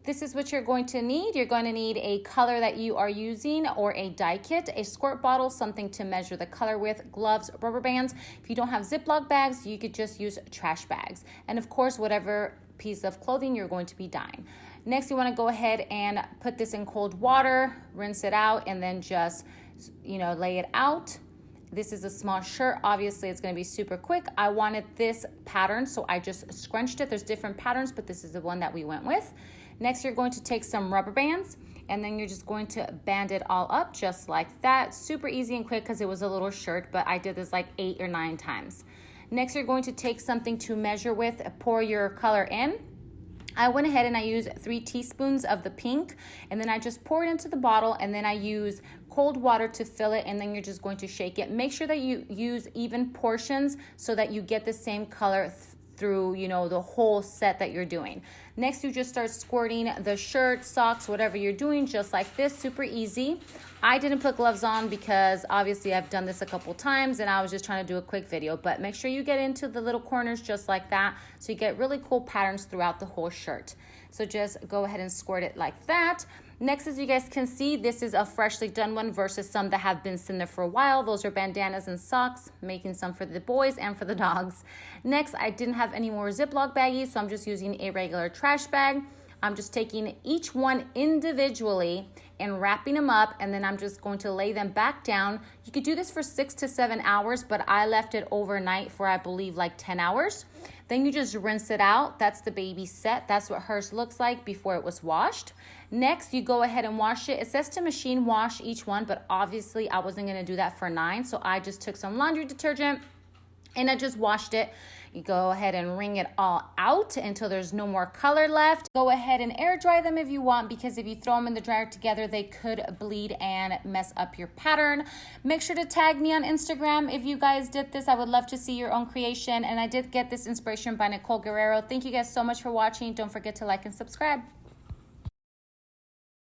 This is what you're going to need. You're going to need a color that you are using or a dye kit, a squirt bottle, something to measure the color with, gloves, rubber bands. If you don't have Ziploc bags, you could just use trash bags. And of course, whatever piece of clothing you're going to be dyeing. Next, you want to go ahead and put this in cold water, rinse it out, and then just, lay it out. This is a small shirt. Obviously, it's going to be super quick. I wanted this pattern, so I just scrunched it. There's different patterns, but this is the one that we went with. Next, you're going to take some rubber bands, and then you're just going to band it all up just like that. Super easy and quick because it was a little shirt, but I did this like 8 or 9 times. Next, you're going to take something to measure with, pour your color in. I went ahead and I used 3 teaspoons of the pink, and then I just pour it into the bottle, and then I use cold water to fill it, and then you're just going to shake it. Make sure that you use even portions so that you get the same color through, the whole set that you're doing. Next, you just start squirting the shirt, socks, whatever you're doing, just like this, super easy. I didn't put gloves on because obviously I've done this a couple times and I was just trying to do a quick video, but make sure you get into the little corners just like that so you get really cool patterns throughout the whole shirt. So just go ahead and squirt it like that. Next, as you guys can see, this is a freshly done one versus some that have been sitting there for a while. Those are bandanas and socks, making some for the boys and for the dogs. Next, I didn't have any more Ziploc baggies, so I'm just using a regular trash bag. I'm just taking each one individually and wrapping them up, and then I'm just going to lay them back down. You could do this for 6 to 7 hours, but I left it overnight for, I believe, like 10 hours. Then you just rinse it out. That's the baby set. That's what hers looks like before it was washed. Next, you go ahead and wash it. It says to machine wash each one, but obviously I wasn't gonna do that for 9, so I just took some laundry detergent and I just washed it. You go ahead and wring it all out until there's no more color left. Go ahead and air dry them if you want, because if you throw them in the dryer together, they could bleed and mess up your pattern. Make sure to tag me on Instagram if you guys did this. I would love to see your own creation. And I did get this inspiration by Nicole Guerriero. Thank you guys so much for watching. Don't forget to like and subscribe.